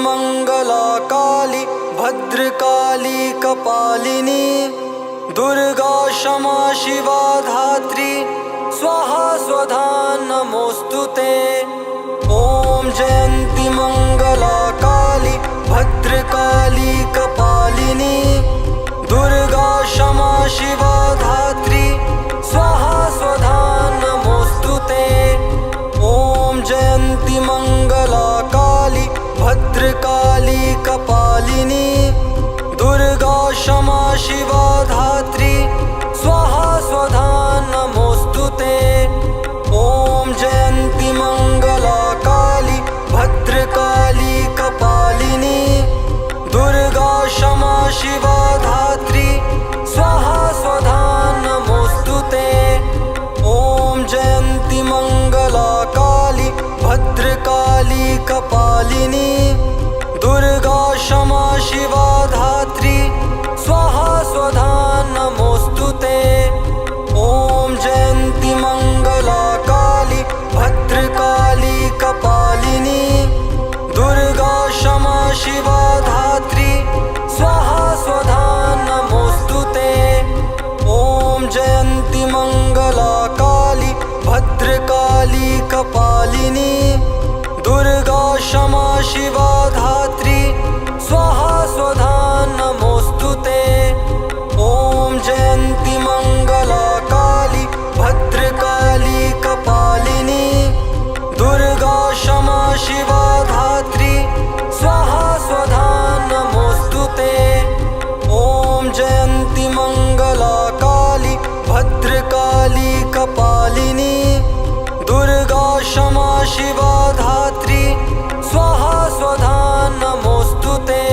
मंगला काली भद्रकाली कपालिनी दुर्गा क्षमा शिवा धात्री स्वाहा स्वधा नमोस्तुते। ओम जयंती मंगला काली भद्रकाली कपालिनी दुर्गा क्षमा शिवा धात्री स्वाहा स्वधा नमोस्तुते। ओम जयंती मंगला काली भद्रकाली कपालिनी दुर्गा क्षमा शिवा धात्री स्वाहा स्वधा नमोस्तुते। ओम जयंती मंगला काली भद्रकाली कपालिनी दुर्गा क्षमा शिवा धात्री स्वाहा स्वधा नमोस्तुते। ओम जयंती मंगला काली भद्रकाली कपालिनी दुर्गा क्षमा शिवा धात्री स्वाहा स्वधा नमोस्तुते। ओम जयंती मंगला काली भद्रकाली कपालिनी दुर्गा क्षमा शिवा धात्री स्वाहा स्वधा नमोस्तुते। ओम जयंती मंगला काली भद्रकाली कपालिनी दुर्गा क्षमा शिवा धात्री स्वाहा स्वधा नमोस्तुते। ओम जयंती मंगला काली भद्रकाली कपालिनी दुर्गा क्षमा शिवा धात्री स्वाहा स्वधा नमोस्तुते। ओम जयंती मंगला काली भद्रकाली कपालिनी दुर्गा क्षमा शिवा धात्री स्वाहा स्वधा नमोस्तुते।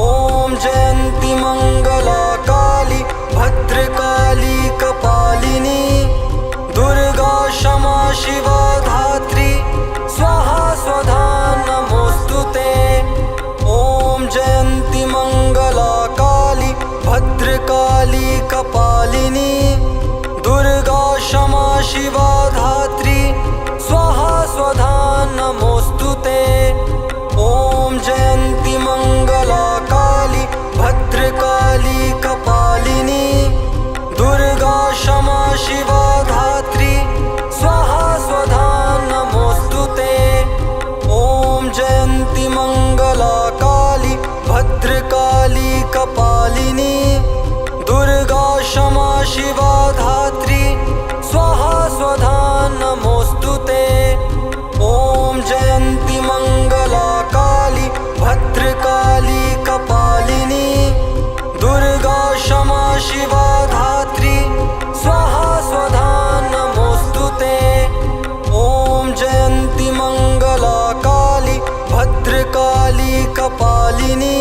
ओम जयंती मंगला काली भद्रकाली कपालिनी दुर्गा क्षमा शिवा धात्री स्वाहा स्वधा नमोस्तुते। ओम जयंती मंगला काली भद्रकाली कपालिनी दुर्गा क्षमा शिवा धात्री स्वाहा स्वधा नमोस्तुते। ओम जयंती मंगला काली भद्रकाली कपालिनी दुर्गा क्षमा शिवा धात्री स्वाहा स्वधा नमोस्तुते। ओम जयंती मंगला काली भद्रकाली कपालिनी दुर्गा क्षमा शिवा धात्री स्वाहा स्वधा नमोस्तुते। ओम जयंती मंगला काली भद्रकाली कपालिनी दुर्गा क्षमा शिवा धात्री स्वाहा स्वधा नमोस्तुते। ओम जयंती मंगला काली भद्रकाली कपालिनी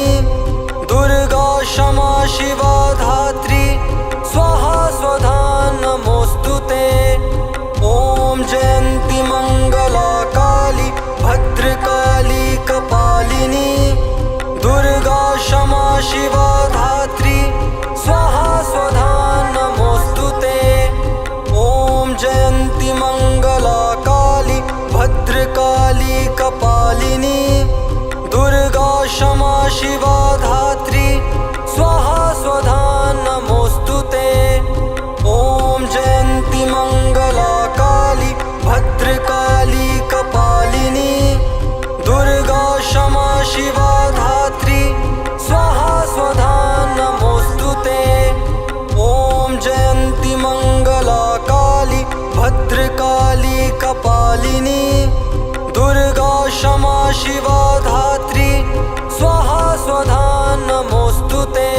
दुर्गा क्षमा शिवा धात्री स्वाहा स्वधा नमोस्तुते। ओम जयंती मंगला काली भद्रकाली कपालिनी दुर्गा क्षमा शिवा धात्री स्वाहा स्वधा नमोस्तुते। ओम जयंती मंगला काली भद्रकाली कपालिनी दुर्गा क्षमा शिवा धात्री स्वाहा स्वधा नमोस्तुते। ओम जयंती मंगला काली भद्रकाली कपालिनी दुर्गा क्षमा शिवा धात्री स्वाहा स्वधा नमोस्तुते। ओम जयंती मंगला काली भद्रकाली कपालिनी दुर्गा क्षमा शिवा धात्री स्वाहा स्वधा नमोस्तुते।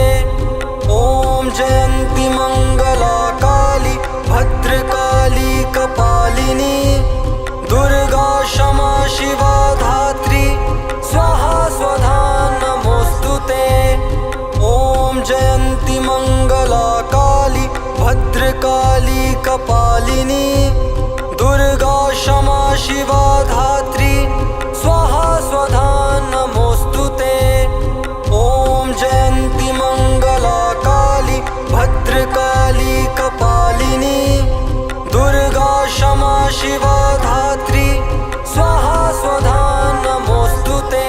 ओम जयंती मंगला काली भद्रकाली कपालिनी दुर्गा क्षमा शिवा धात्री स्वाहा स्वधा नमोस्तुते। ओम जयंती मंगला काली भद्रकाली कपालिनी दुर्गा क्षमा शिवा धात्री स्वाहा स्वधा नमोस्तुते। ओम जयंती मंगला काली भद्रकाली कपालिनी दुर्गा क्षमा शिवा धात्री स्वाहा स्वधा नमोस्तुते।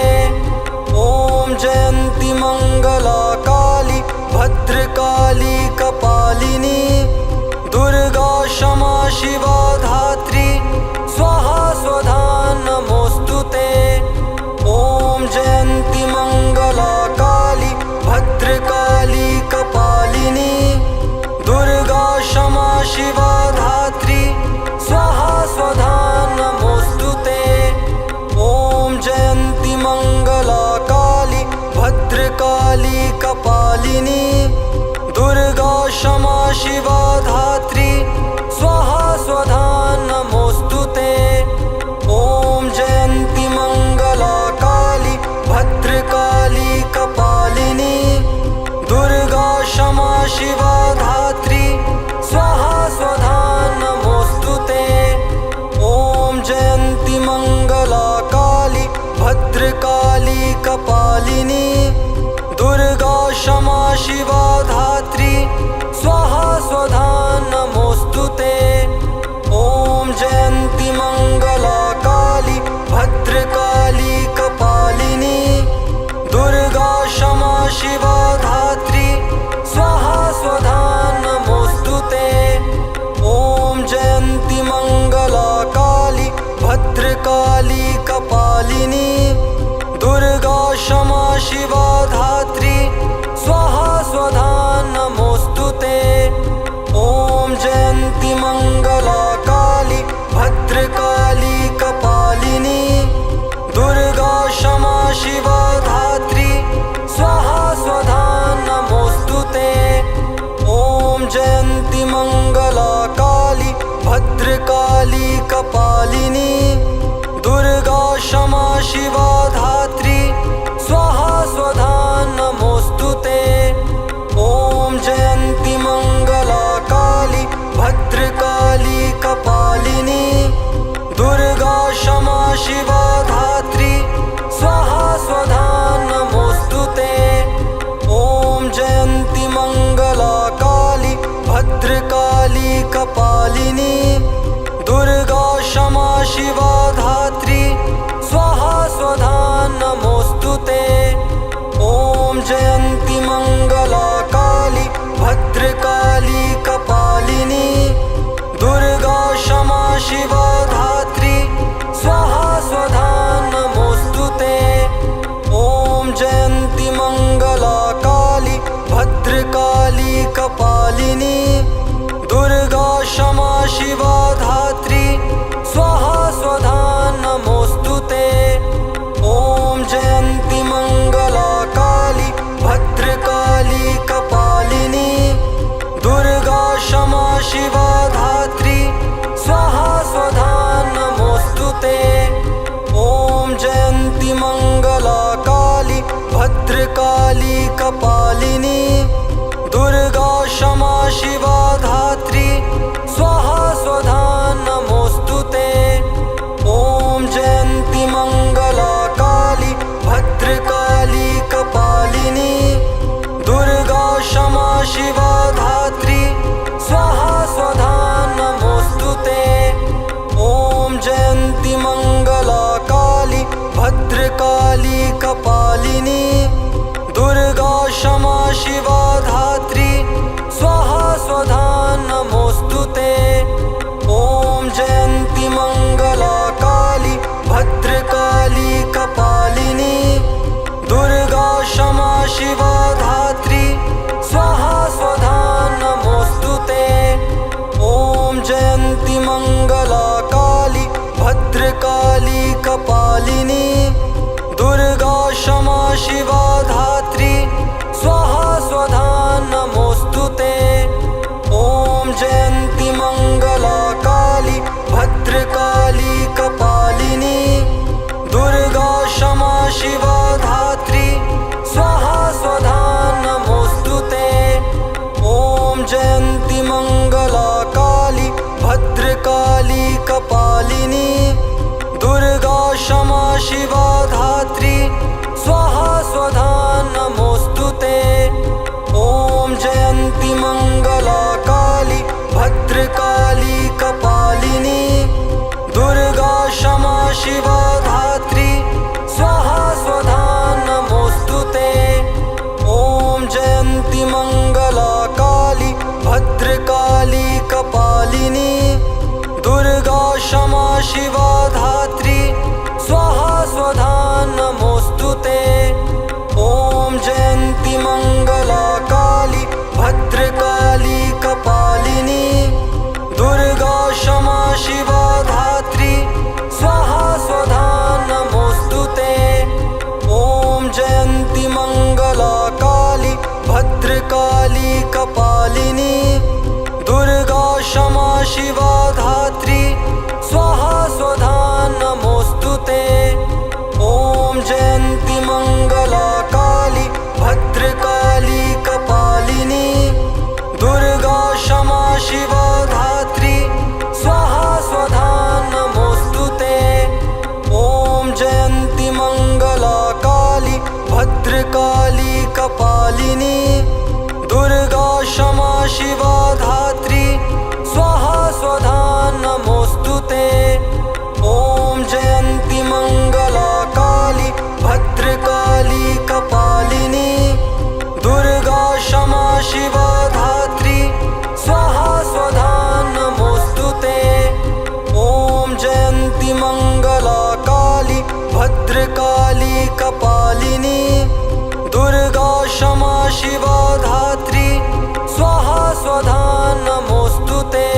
भद्रकाली कपालिनी दुर्गा क्षमा शिवा धात्री स्वाहा स्वधा नमोस्तुते। ॐ जयन्ती मंगला काली भद्रकाली कपालिनी दुर्गा क्षमा शिवा धात्री स्वाहा स्वधा नमोस्तुते। ॐ जयन्ती मंगला काली भद्रकाली कपालिनी दुर्गा क्षमा शिवा धात्री स्वाहा स्वधा नमोस्तुते। ॐ जयन्ती मंगला काली भद्रकाली कपालिनी दुर्गा क्षमा शिवा धात्री स्वाहा स्वधा नमोस्तुते। ॐ जयन्ती मंगला काली भद्रकाली कपालिनी दुर्गा क्षमा शिवा धात्री स्वाहा स्वधा नमोस्तुते। ॐ जयन्ती मंगला काली भद्रकाली कपालिनी दुर्गा क्षमा शिवा धात्री स्वाहा स्वधा नमोस्तुते। ॐ जयन्ती मंगला काली भद्रकाली कपालिनी दुर्गा क्षमा शिवा धात्री स्वाहा स्वधा नमोस्तुते। ॐ जयन्ती मंगला काली भद्रकाली कपालिनी दुर्गा क्षमा शिवा धात्री स्वाहा स्वधा नमोस्तुते। ॐ जयन्ती मंगला काली भद्रकाली कपालिनी दुर्गा क्षमा शिवा धात्री स्वाहा स्वधा नमोस्तुते। ॐ जयन्ती मंगला काली भद्रकाली कपालिनी दुर्गा क्षमा शिवा धात्री स्वाहा स्वधा नमोस्तुते। ॐ जयन्ती मंगला काली भद्रकाली कपालिनी दुर्गा क्षमा शिवा धात्री स्वाहा स्वधा नमोस्तुते। ॐ जयन्ती मंगला काली भद्रकाली कपालिनी दुर्गा क्षमा शिवा धात्री स्वाहा स्वधा नमोस्तुते। ॐ जयन्ती मंगला काली भद्रकाली कपालिनी दुर्गा क्षमा शिवा धात्री स्वाहा स्वधा नमोस्तुते। ॐ जयन्ती मंगला काली भद्रकाली कपालिनी दुर्गा क्षमा शिवा धात्री स्वाहा स्वधा नमोस्तुते। ॐ जयन्ती मंगला काली भद्रकाली कपालिनी दुर्गा क्षमा शिवा धात्री स्वाहा स्वधा नमोस्तुते। ॐ जयन्ती मंगला काली भद्रकाली कपालिनी दुर्गा क्षमा शिवा धात्री स्वाहा स्वधा नमोस्तुते। ॐ जयन्ती मंगला काली भद्रकाली कपालिनी दुर्गा क्षमा शिवा धात्री स्वाहा स्वधा नमोस्तुते। ॐ जयन्ती मंगला काली भद्रकाली कपालिनी दुर्गा क्षमा शिवा धात्री स्वाहा स्वधा नमोस्तुते। ॐ जयन्ती मंगला काली भद्रकाली कपालिनी दुर्गा क्षमा शिवा धात्री स्वाहा स्वधा नमोस्तुते। ॐ जयन्ती मंगला काली भद्रकाली कपालिनी दुर्गा क्षमा शिवा धात्री स्वाहा स्वधा नमोस्तुते। ॐ जयन्ती मंगला काली भद्रकाली कपालिनी दुर्गा क्षमा शिवा धात्री स्वाहा स्वधा नमोस्तुते। ॐ जयन्ती मंगला काली भद्रकाली कपालिनी दुर्गा क्षमा शिवा धात्री स्वाहा स्वधा नमोस्तुते। ॐ जयन्ती मंगला शिवा धात्री स्वाहा स्वधा नमोस्तुते। ॐ जयन्ती मंगला काली भद्रकाली कपालिनी दुर्गा क्षमा शिवा धात्री स्वाहा स्वधा नमोस्तुते। ॐ जयन्ती मंगला काली भद्रकाली कपालिनी दुर्गा क्षमा शिवा धात्री स्वाहा स्वधा नमोस्तुते। ॐ जयन्ती मंगला काली भद्रकाली कपालिनी दुर्गा क्षमा शिवा धात्री स्वाहा स्वधा नमोस्तुते। ॐ जयन्ती मंगला काली भद्रकाली कपालिनी दुर्गा क्षमा शिवा धात्री स्वाहा स्वधा नमोस्तुते। ॐ जयन्ती मंगला काली भद्रकाली कपालिनी दुर्गा क्षमा शिवा धात्री स्वाहा स्वधा नमोस्तुते। ॐ जयन्ती मंगला काली भद्रकाली कपालिनी दुर्गा क्षमा शिवा धात्री स्वाहा स्वधा नमोस्तुते।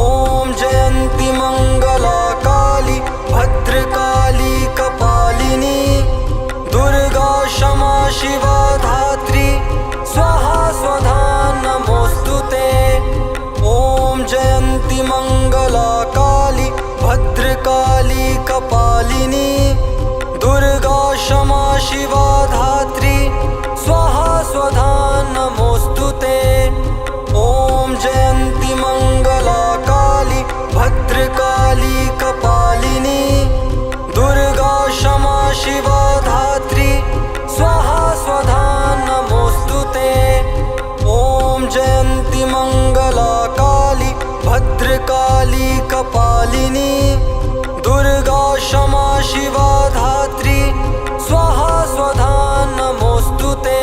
ॐ जयन्ती मंगला काली भद्रकाली कपालिनी दुर्गा क्षमा शिवा धात्री स्वाहा स्वधा नमोस्तुते। ॐ जयन्ती मंगला काली भद्रकाली कपालिनी दुर्गा क्षमा शिवा धात्री स्वाहा स्वधा नमोस्तुते। ॐ जयन्ती मंगला काली भद्रकाली कपालिनी दुर्गा क्षमा शिवा धात्री स्वाहा स्वधा नमोस्तुते। ॐ जयन्ती मंगला काली भद्रकाली कपालिनी दुर्गा क्षमा शिवा धात्री स्वाहा स्वधा नमोस्तुते।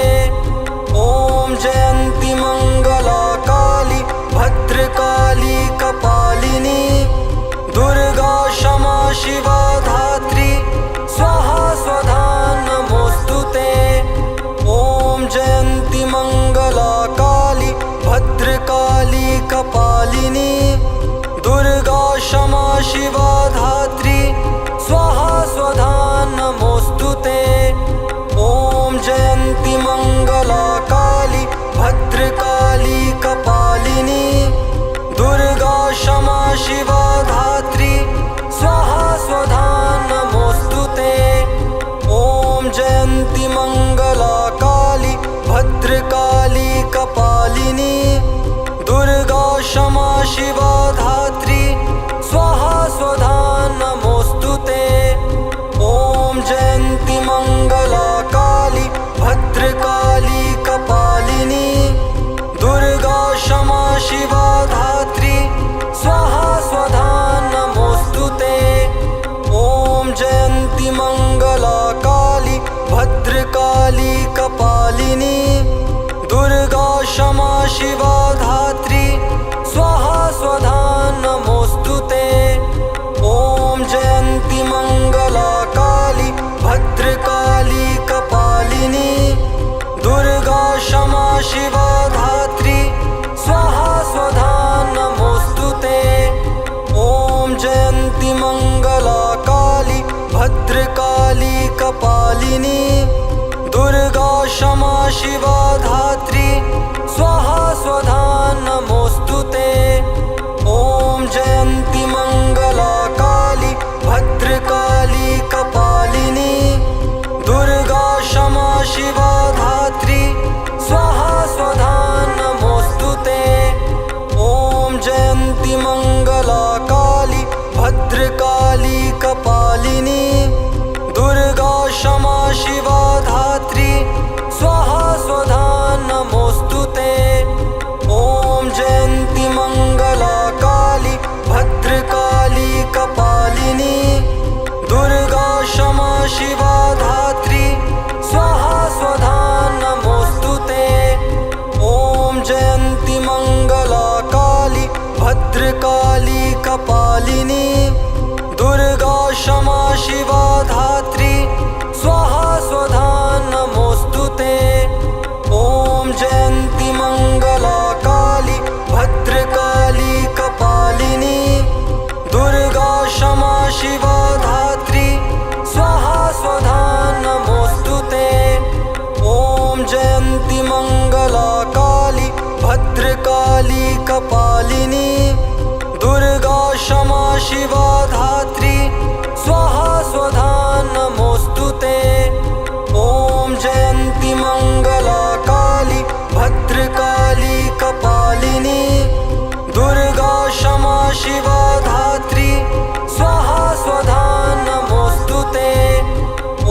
ॐ जयन्ती मंगला काली भद्रकाली कपालिनी दुर्गा क्षमा शिवा धात्री स्वाहा स्वधा नमोस्तुते। ॐ जयन्ती मंगला काली भद्रकाली कपालिनी दुर्गा क्षमा शिवा धात्री स्वाहा स्वधा नमोस्तुते। ॐ जयन्ती मंगला काली भद्रकाली कपालिनी दुर्गा क्षमा शिवा धात्री स्वाहा स्वधा नमोस्तुते। ॐ जयन्ती मंगला काली भद्रकाली कपालिनी दुर्गा क्षमा शिवा धात्री स्वाहा स्वधा नमोस्तुते। ॐ जयन्ती मंगला काली भद्रकाली कपालिनी दुर्गा क्षमा शिवा धात्री स्वाहा स्वधा नमोस्तुते। ॐ जयन्ती मंगला काली भद्रकाली कपालिनी दुर्गा क्षमा शिवा धात्री स्वाहा स्वधा नमोस्तुते। ॐ जयन्ती मंगला काली भद्रकाली कपालिनी दुर्गा क्षमा शिवा धात्री स्वाहा स्वधा नमोस्तुते। ॐ जयन्ती मंगला काली भद्रकाली कपालिनी दुर्गा क्षमा शिवा धात्री स्वाहा स्वधा नमोस्तुते। ॐ जयन्ती मंगला काली भद्रकाली कपालिनी दुर्गा क्षमा शिवा धात्री स्वाहा स्वधा नमोस्तुते। ॐ जयन्ती मंगला काली भद्रकाली कपालिनी दुर्गा क्षमा शिवा धात्री स्वाहा स्वधा नमोस्तुते। ॐ जयन्ती मंगला काली भद्रकाली कपालिनी दुर्गा क्षमा शिवा धात्री स्वाहा स्वधा नमोस्तुते। ॐ जयन्ती मंगला काली भद्रकाली कपालिनी क्षमा शिवा धात्री स्वाहा स्वधा नमोस्तुते। ॐ जयन्ती मंगला काली भद्रकाली कपालिनी दुर्गा क्षमा शिवा धात्री स्वाहा स्वधा नमोस्तुते। ॐ जयन्ती मंगला काली भद्रकाली कपालिनी दुर्गा क्षमा शिवा धात्री स्वाहा स्वधा नमोस्तुते। ॐ जयन्ती मंगला काली भद्रकाली कपालिनी दुर्गा क्षमा शिवा धात्री स्वाहा स्वधा नमोस्तुते।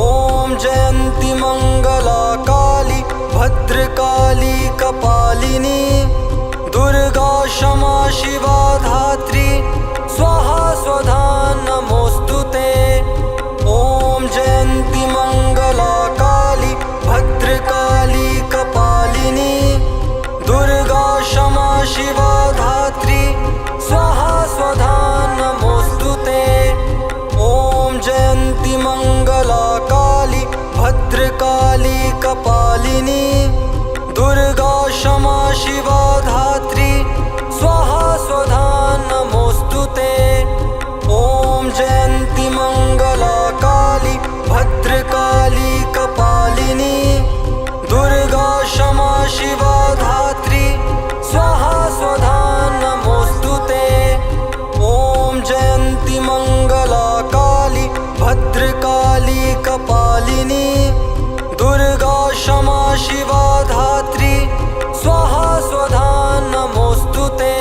ॐ जयन्ती मंगला काली भद्रकाली कपालिनी दुर्गा क्षमा शिवा धात्री स्वाहा स्वधा नमोस्तुते। ॐ जयन्ती मंगला काली भद्रकाली कपालिनी दुर्गा क्षमा शिवा धात्री स्वाहा स्वधा नमोस्तुते। ॐ जयन्ती मंगला काली भद्रकाली कपालिनी दुर्गा क्षमा शिवा धात्री स्वाहा स्वधा नमोस्तुते। ॐ जयन्ती मंगला काली भद्रकाली कपालिनी दुर्गा क्षमा शिवा धात्री स्वाहा स्वधा नमोस्तुते। ॐ जयन्ती मंगला काली भद्रकाली कपालिनी दुर्गा क्षमा शिवा धात्री स्वाहा स्वधा नमोस्तुते।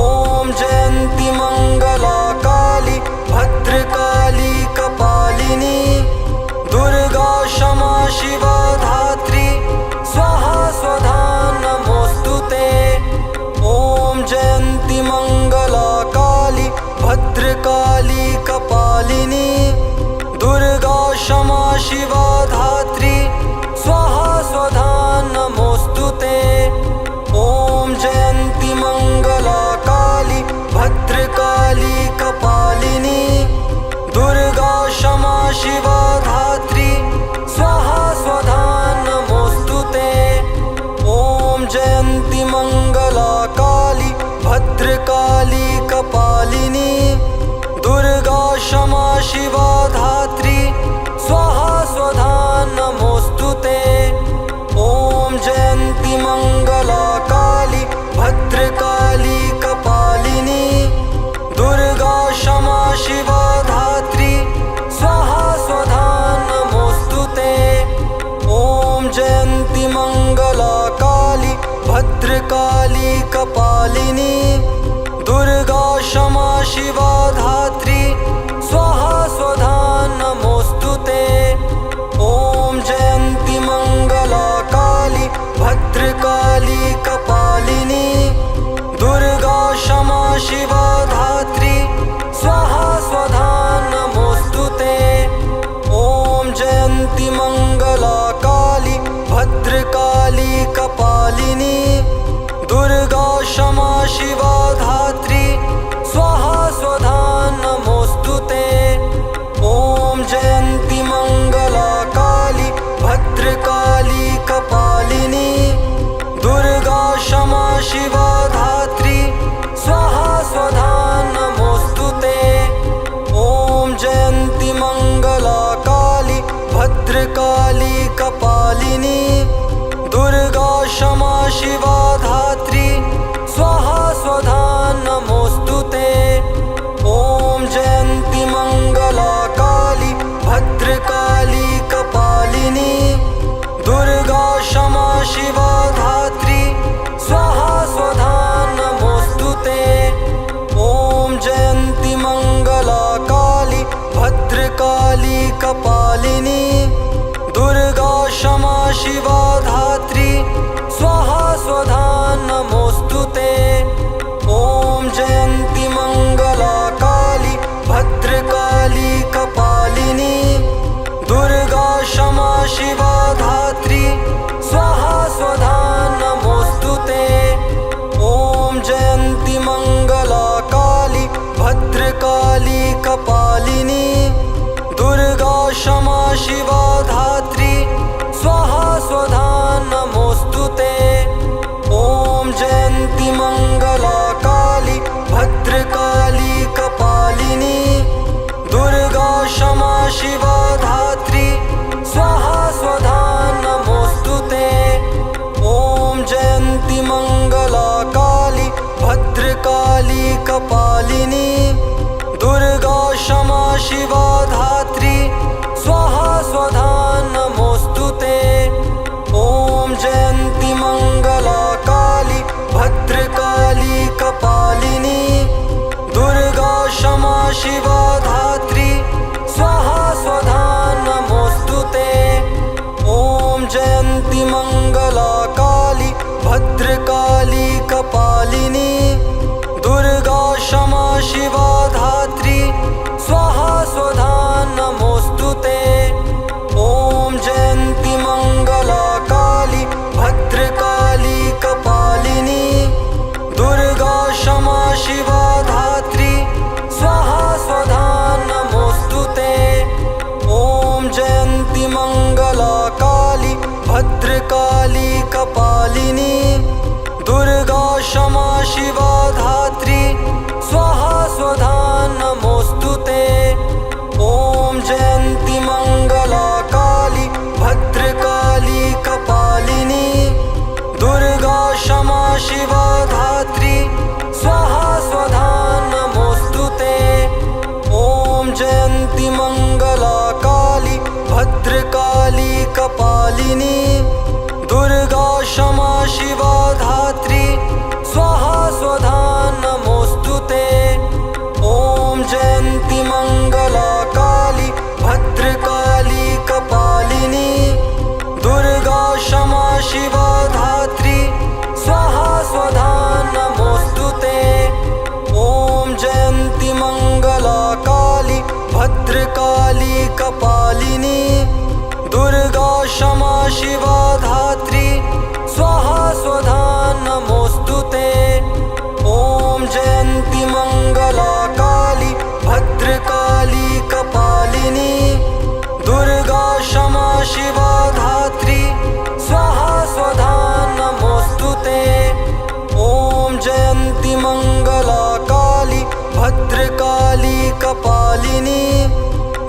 ॐ जयन्ती मंगला काली भद्रकाली कपालिनी दुर्गा क्षमा शिवा धात्री स्वाहा स्वधा नमोस्तुते। ॐ जयन्ती मंगला काली भद्रकाली कपालिनी दुर्गा क्षमा शिवा धात्री स्वाहा स्वधा नमोस्तुते। ॐ जयन्ती मंगला काली भद्रकाली कपालिनी दुर्गा क्षमा शिवा धात्री स्वाहा स्वधा नमोस्तुते। ॐ जयन्ती मंगला काली भद्रकाली कपालिनी दुर्गा क्षमा शिवा धात्री स्वाहा स्वधा नमोस्तुते। ॐ जयन्ती मंगला काली भद्रकाली कपालिनी दुर्गा क्षमा शिवा धात्री स्वाहा स्वधा नमोस्तुते। ॐ जयन्ती मंगला काली भद्रकाली कपालिनी दुर्गा क्षमा शिवा धात्री स्वाहा स्वधा नमोस्तुते। ॐ जयन्ती मंगला काली भद्रकाली कपालिनी दुर्गा क्षमा शिवा धात्री स्वाहा स्वधा नमोस्तुते। ॐ जयन्ती मंगला काली भद्रकाली कपालिनी दुर्गा क्षमा शिवा धात्री स्वाहा स्वधा नमोस्तुते। ॐ जयन्ती मंगला काली भद्रकाली कपालिनी दुर्गा क्षमा शिवा धात्री स्वाहा स्वधा नमोस्तुते। ॐ जयन्ती मंगला काली भद्रकाली कपालिनी दुर्गा क्षमा शिवा धात्री स्वाहा स्वधा नमोस्तुते। ॐ जयन्ती मंगला काली भद्रकाली कपालिनी दुर्गा क्षमा शिवा धात्री स्वाहा स्वधा नमोस्तुते। ॐ जयन्ती मंगला काली भद्रकाली कपालिनी दुर्गा क्षमा शिवा धात्री स्वाहा स्वधा नमोस्तुते। ॐ जयन्ती मंगला काली भद्रकाली कपालिनी दुर्गा क्षमा शिवा धात्री स्वाहा स्वधा नमोस्तुते। ॐ जयन्ती मंगला काली भद्रकाली कपालिनी जयन्ति मंगला काली भद्रकाली कपालिनी दुर्गा क्षमा शिवा धात्री स्वाहा स्वधा नमोस्तुते। ओम जयन्ति मंगला काली भद्रकाली कपालिनी दुर्गा क्षमा शिवा धात्री स्वाहा स्वधा नमोस्तुते। ओम जयन्ति मंगला काली भद्रकाली कपालिनी दुर्गा क्षमा शिवा धात्री स्वाहा स्वधा नमोस्तुते। ओम जयन्ति मंगला काली भद्रकाली कपालिनी दुर्गा क्षमा शिवा धात्री स्वाहा स्वधा नमोस्तुते। ओम जयन्ति मंगला काली भद्रकाली कपालिनी दुर्गा क्षमा शिवा धात्री स्वाहा स्वधा नमोस्तुते। ओम जयन्ति मंगला काली भद्रकाली कपालिनी दुर्गा क्षमा शिवा धात्री स्वाहा स्वधा नमोस्तुते। ओम जयन्ति मंगला काली भद्रकाली कपालिनी दुर्गा क्षमा शिवा धात्री स्वाहा स्वधा नमोस्तुते। ओम जयन्ति मंगला काली भद्रकाली कपालिनी दुर्गा क्षमा शिवा धात्री स्वाहा स्वधा नमोस्तुते। ओम जयन्ति मंगला काली भद्रकाली कपालिनी दुर्गा क्षमा शिवा धात्री स्वाहा स्वधा नमोस्तुते। ओम जयन्ति मंगला काली भद्रकाली कपालिनी दुर्गा क्षमा शिवा धात्री स्वाहा स्वधा नमोस्तुते। ओम जयन्ति मंगला काली भद्रकाली कपालिनी दुर्गा क्षमा शिवा धात्री स्वाहा स्वधा नमोस्तुते। ओम जयन्ति मंगला काली भद्रकाली कपालिनी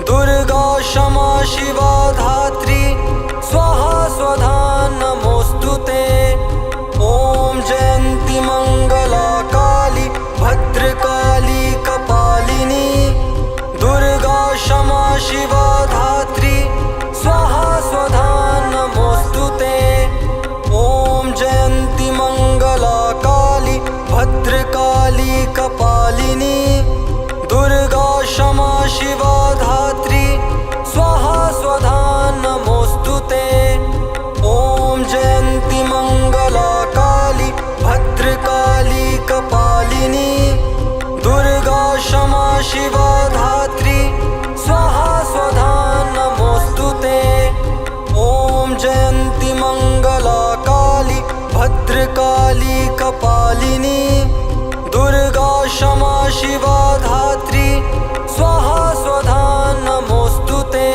दुर्गा क्षमा शिवा धात्री स्वाहा स्वधा नमोस्तुते। ओम जयन्ति मंगला काली भद्रकाली कपालिनी दुर्गा क्षमा शिवा धात्री स्वाहा स्वधा नमोस्तुते। ओम जयन्ति मंगला काली भद्रकाली कपालिनी दुर्गा क्षमा शिवा धात्री स्वाहा स्वधा नमोस्तुते। ओम जयन्ति मंगला काली भद्रकाली कपालिनी दुर्गा क्षमा शिवा धात्री स्वाहा स्वधा नमोस्तुते। ओम जयन्ति मंगला काली भद्रकाली कपालिनी दुर्गा क्षमा शिवा धात्री स्वाहा स्वधा नमोस्तुते।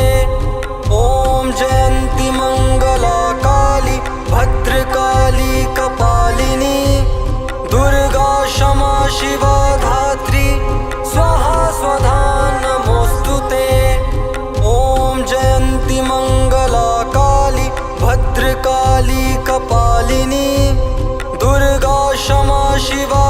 ओम जयन्ति मंगला काली भद्रकाली कपालिनी दुर्गा क्षमा शिवा धात्री स्वाहा स्वधा नमोस्तुते। ओम जयन्ति मंगला काली भद्रकाली कपालिनी दुर्गा क्षमा शिवा